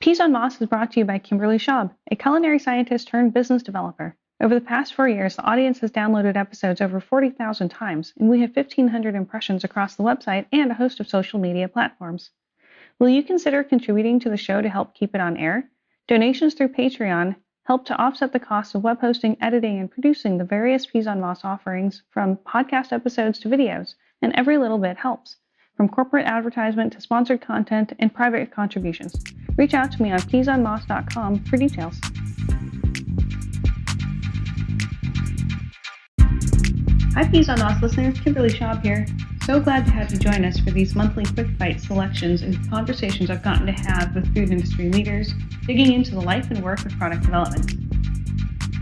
Peas on Moss is brought to you by Kimberly Schaub, a culinary scientist turned business developer. Over the past 4 years, the audience has downloaded episodes over 40,000 times, and we have 1,500 impressions across the website and a host of social media platforms. Will you consider contributing to the show to help keep it on air? Donations through Patreon help to offset the cost of web hosting, editing, and producing the various Peas on Moss offerings, from podcast episodes to videos, and every little bit helps. From corporate advertisement to sponsored content and private contributions. Reach out to me on peasonmoss.com for details. Hi Peas on Moss listeners, Kimberly Schaub here. So glad to have you join us for these monthly quick bite selections and conversations I've gotten to have with food industry leaders, digging into the life and work of product development.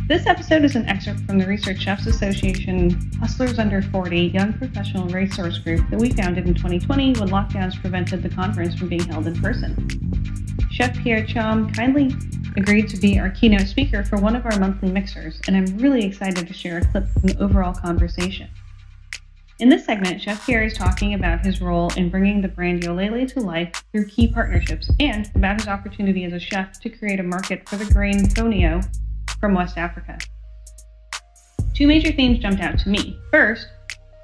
This episode is an excerpt from the Research Chefs Association Hustlers Under 40 Young Professional Resource Group that we founded in 2020 when lockdowns prevented the conference from being held in person. Chef Pierre Thiam kindly agreed to be our keynote speaker for one of our monthly mixers, and I'm really excited to share a clip from the overall conversation. In this segment, Chef Pierre is talking about his role in bringing the brand Yolele to life through key partnerships, and about his opportunity as a chef to create a market for the grain fonio from West Africa. Two major themes jumped out to me. First,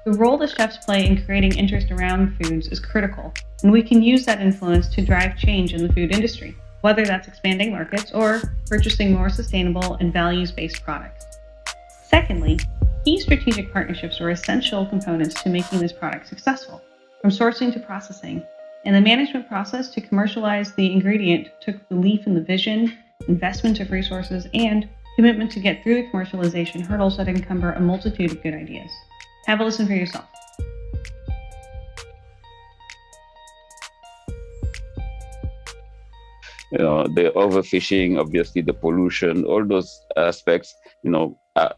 the role that chefs play in creating interest around foods is critical, and we can use that influence to drive change in the food industry, whether that's expanding markets or purchasing more sustainable and values-based products. Secondly, key strategic partnerships are essential components to making this product successful, from sourcing to processing, and the management process to commercialize the ingredient took belief in the vision, investment of resources, and commitment to get through the commercialization hurdles that encumber a multitude of good ideas. Have a listen for yourself. The overfishing, obviously the pollution, all those aspects, are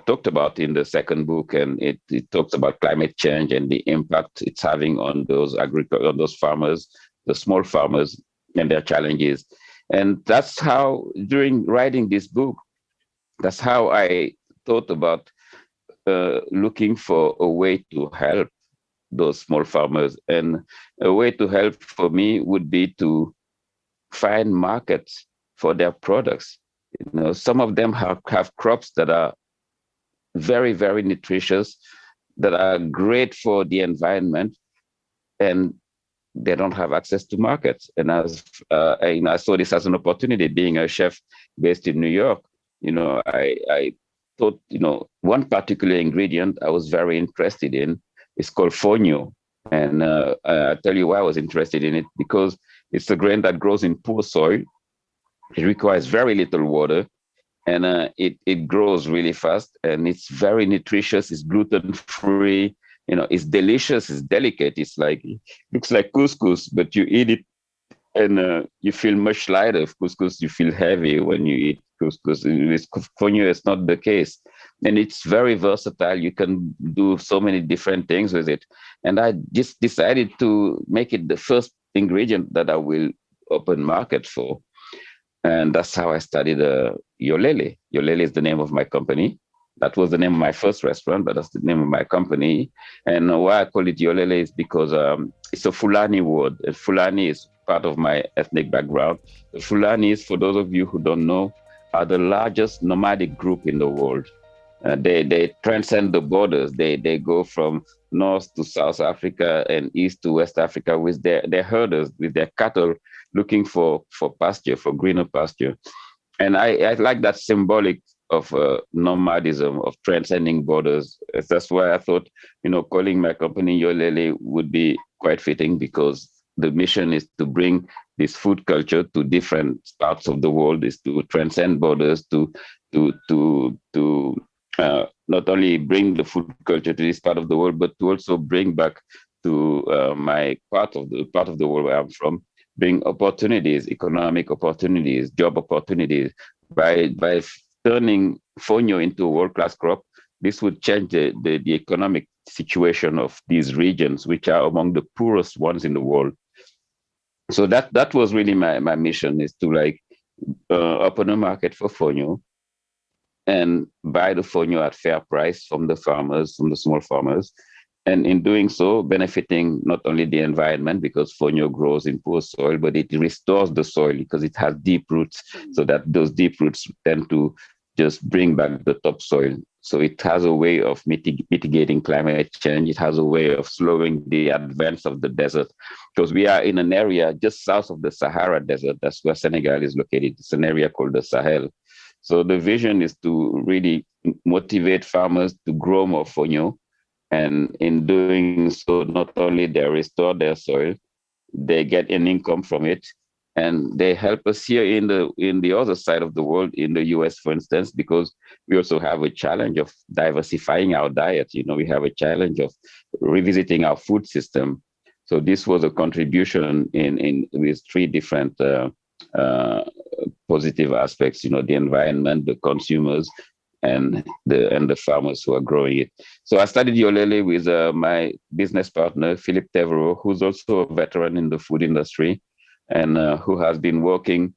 talked about in the second book, and it talks about climate change and the impact it's having on those on those farmers, the small farmers, and their challenges. And that's how, during writing this book, that's how I thought about looking for a way to help those small farmers. And a way to help for me would be to find markets for their products. Some of them have crops that are very, very nutritious, that are great for the environment, and they don't have access to markets. And as I saw this as an opportunity, being a chef based in New York. I thought, one particular ingredient I was very interested in is called fonio. And I'll tell you why I was interested in it, because it's a grain that grows in poor soil. It requires very little water, and it grows really fast, and it's very nutritious. It's gluten-free. It's delicious. It's delicate. Looks like couscous, but you eat it and you feel much lighter. Couscous, you feel heavy when you eat couscous. With fonio, it's not the case. And it's very versatile. You can do so many different things with it. And I just decided to make it the first ingredient that I will open market for. And that's how I started Yolele. Yolele is the name of my company. That was the name of my first restaurant, but that's the name of my company. And why I call it Yolele is because it's a Fulani word. Fulani is part of my ethnic background. The Fulanis, for those of you who don't know, are the largest nomadic group in the world. They transcend the borders. They go from North to South Africa and East to West Africa with their herders, with their cattle, looking for pasture, for greener pasture. And I like that symbolic of nomadism, of transcending borders. That's why I thought, calling my company Yolele would be quite fitting, because the mission is to bring this food culture to different parts of the world, is to transcend borders, to not only bring the food culture to this part of the world, but to also bring back to my part of the world where I'm from, bring opportunities, economic opportunities, job opportunities. By turning fonio into a world-class crop, this would change the economic situation of these regions, which are among the poorest ones in the world. So that was really my mission, is to open a market for fonio and buy the fonio at fair price from the farmers, from the small farmers, And in doing so, benefiting not only the environment because fonio grows in poor soil, but it restores the soil because it has deep roots, so that those deep roots tend to just bring back the topsoil. So it has a way of mitigating climate change. It has a way of slowing the advance of the desert because we are in an area just south of the Sahara Desert. That's where Senegal is located. It's an area called the Sahel. So the vision is to really motivate farmers to grow more fonio, and in doing so, not only they restore their soil, they get an income from it, and they help us here in the other side of the world, in the US, for instance, because we also have a challenge of diversifying our diet. We have a challenge of revisiting our food system. So this was a contribution in with three different uh, positive aspects. The environment, the consumers, and the farmers who are growing it. So I started Yolele with my business partner, Philippe Tevero, who's also a veteran in the food industry and who has been working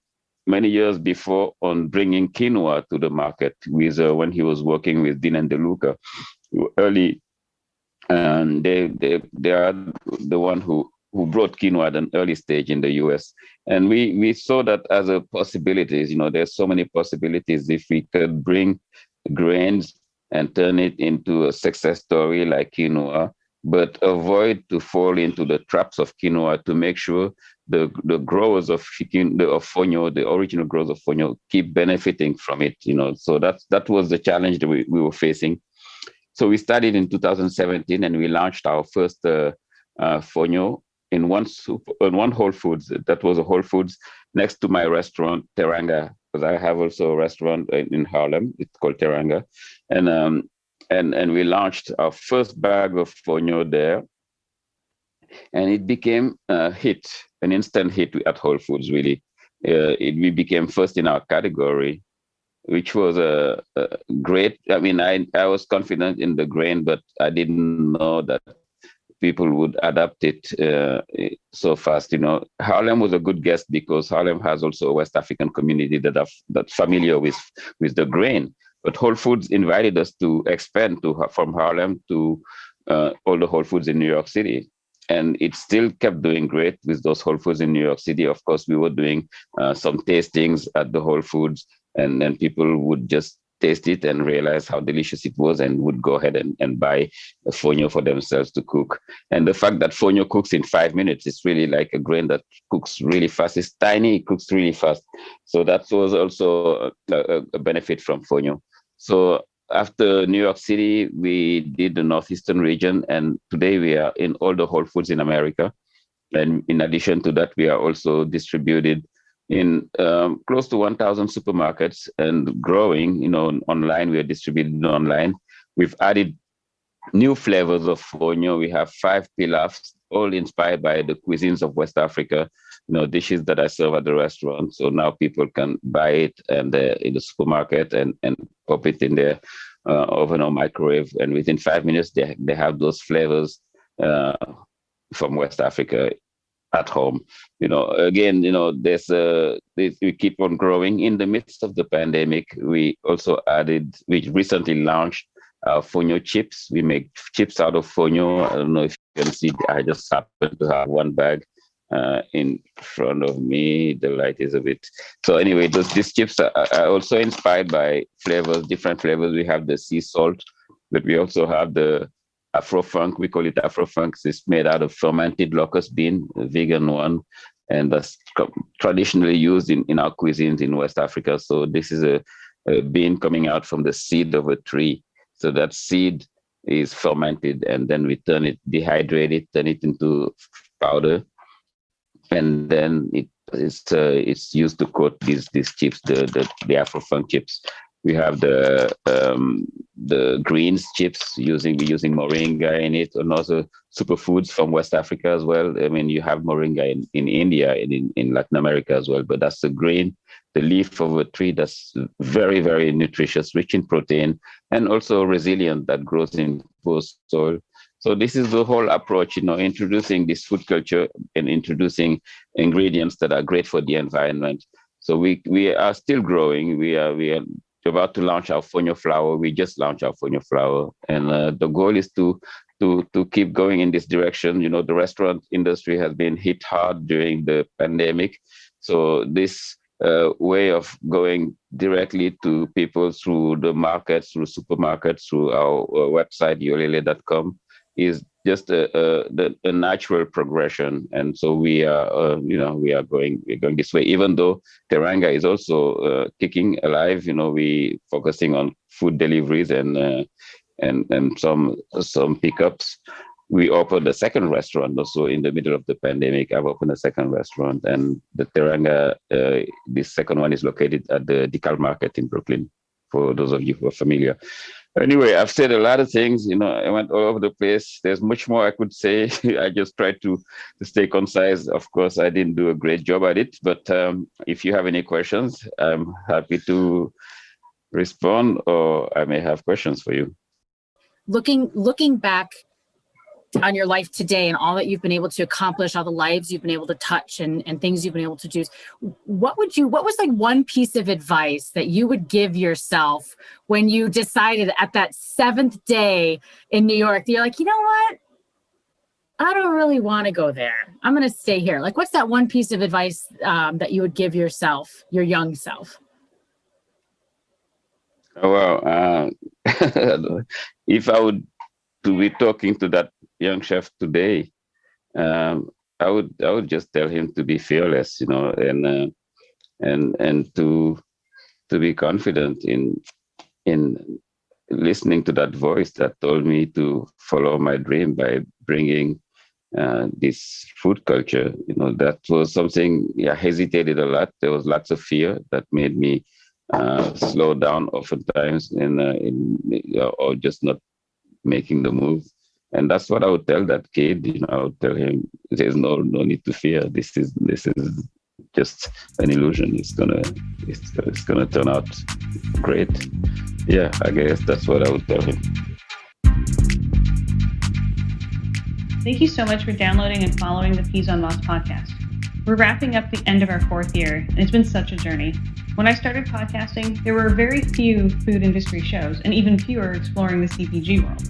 many years before on bringing quinoa to the market with when he was working with Dean and DeLuca early, and they are the one who brought quinoa at an early stage in the US. And we saw that as a possibilities. There's so many possibilities if we could bring grains and turn it into a success story like quinoa, but avoid to fall into the traps of quinoa, to make sure the growers of fonio, the original growers of fonio, keep benefiting from it. So that was the challenge that we were facing. So we started in 2017, and we launched our first fonio in one Whole Foods. That was a Whole Foods next to my restaurant Teranga, because I have also a restaurant in Harlem. It's called Teranga, and we launched our first bag of fonio there, and it became a hit, an instant hit at Whole Foods. Really, we became first in our category, which was a great. I mean, I was confident in the grain, but I didn't know that people would adapt it so fast. Harlem was a good guest because Harlem has also a West African community that's familiar with the grain. But Whole Foods invited us to expand from Harlem to all the Whole Foods in New York City. And it still kept doing great with those Whole Foods in New York City. Of course, we were doing some tastings at the Whole Foods, and then people would just taste it and realize how delicious it was, and would go ahead and buy a fonio for themselves to cook. And the fact that fonio cooks in 5 minutes, it's really like a grain that cooks really fast. It's tiny, it cooks really fast. So that was also a benefit from fonio. So after New York City, we did the Northeastern region, and today we are in all the Whole Foods in America. And in addition to that, we are also distributed in close to 1,000 supermarkets and growing. Online, we are distributed online. We've added new flavors of fonio. We have 5 pilafs, all inspired by the cuisines of West Africa, dishes that I serve at the restaurant. So now people can buy it and in the supermarket and pop it in their oven or microwave. And within 5 minutes, they have those flavors from West Africa at home. Again, we keep on growing. In the midst of the pandemic, we recently launched fonio chips. We make chips out of fonio. I don't know if you can see, I just happen to have one bag in front of me. The light is a bit. So anyway, these chips are also inspired by flavors, different flavors. We have the sea salt, but we also have the Afro-Funk. We call it Afro-Funk. It's made out of fermented locust bean, a vegan one, and that's traditionally used in our cuisines in West Africa. So this is a bean coming out from the seed of a tree. So that seed is fermented, and then we dehydrate it, turn it into powder, and then it's used to coat these chips, the Afro-Funk chips. We have the greens chips using moringa in it, and also superfoods from West Africa as well. I mean, you have moringa in India and in Latin America as well, but that's the grain, the leaf of a tree that's very, very nutritious, rich in protein, and also resilient, that grows in poor soil. So this is the whole approach, introducing this food culture and introducing ingredients that are great for the environment. So we are still growing. We are about to launch our fonio flour. We just launched our fonio flour, and the goal is to to keep going in this direction. The restaurant industry has been hit hard during the pandemic, so this way of going directly to people through the markets, through supermarkets, through our website yolele.com is just a natural progression. And so we're going this way, even though Teranga is also kicking alive. We focusing on food deliveries and some pickups. We opened a second restaurant also in the middle of the pandemic. I've opened a second restaurant, and the Teranga, this second one is located at the DeKalb Market in Brooklyn, for those of you who are familiar. Anyway, I've said a lot of things. I went all over the place. There's much more I could say. I just tried to stay concise. Of course, I didn't do a great job at it, but if you have any questions, I'm happy to respond, or I may have questions for you. Looking back on your life today and all that you've been able to accomplish, all the lives you've been able to touch and things you've been able to do, what was like one piece of advice that you would give yourself when you decided at that 7th day in New York, you're like, you know what? I don't really want to go there. I'm going to stay here. Like, what's that one piece of advice that you would give yourself, your young self? Oh, well, if I would to be talking to that young chef today, I would just tell him to be fearless, and to be confident in listening to that voice that told me to follow my dream by bringing this food culture. That was something I hesitated a lot. There was lots of fear that made me slow down oftentimes or just not making the move. And that's what I would tell that kid. I would tell him, there's no need to fear. This is just an illusion. It's gonna turn out great. Yeah, I guess that's what I would tell him. Thank you so much for downloading and following the Peas on Moss podcast. We're wrapping up the end of our 4th year, and it's been such a journey. When I started podcasting, there were very few food industry shows, and even fewer exploring the CPG world.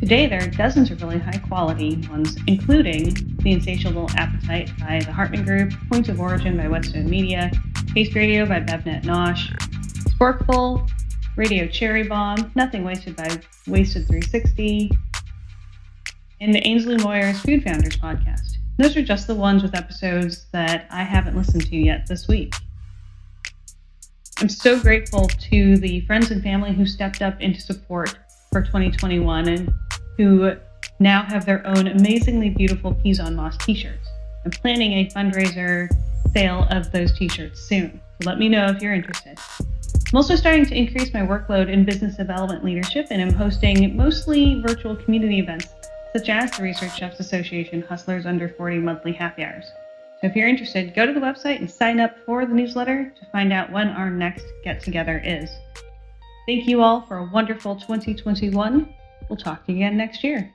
Today, there are dozens of really high-quality ones, including The Insatiable Appetite by the Hartman Group, Point of Origin by Whetstone Media, Taste Radio by Bevnet Nosh, Sporkful, Radio Cherry Bomb, Nothing Wasted by Wasted 360, and the Ainsley Moyer's Food Founders podcast. Those are just the ones with episodes that I haven't listened to yet this week. I'm so grateful to the friends and family who stepped up into support for 2021 and who now have their own amazingly beautiful Peas on Moss t-shirts. I'm planning a fundraiser sale of those t-shirts soon. So let me know if you're interested. I'm also starting to increase my workload in business development leadership, and I'm hosting mostly virtual community events such as the Research Chefs Association Hustlers Under 40 monthly happy hours. So if you're interested, go to the website and sign up for the newsletter to find out when our next get-together is. Thank you all for a wonderful 2021. We'll talk to you again next year.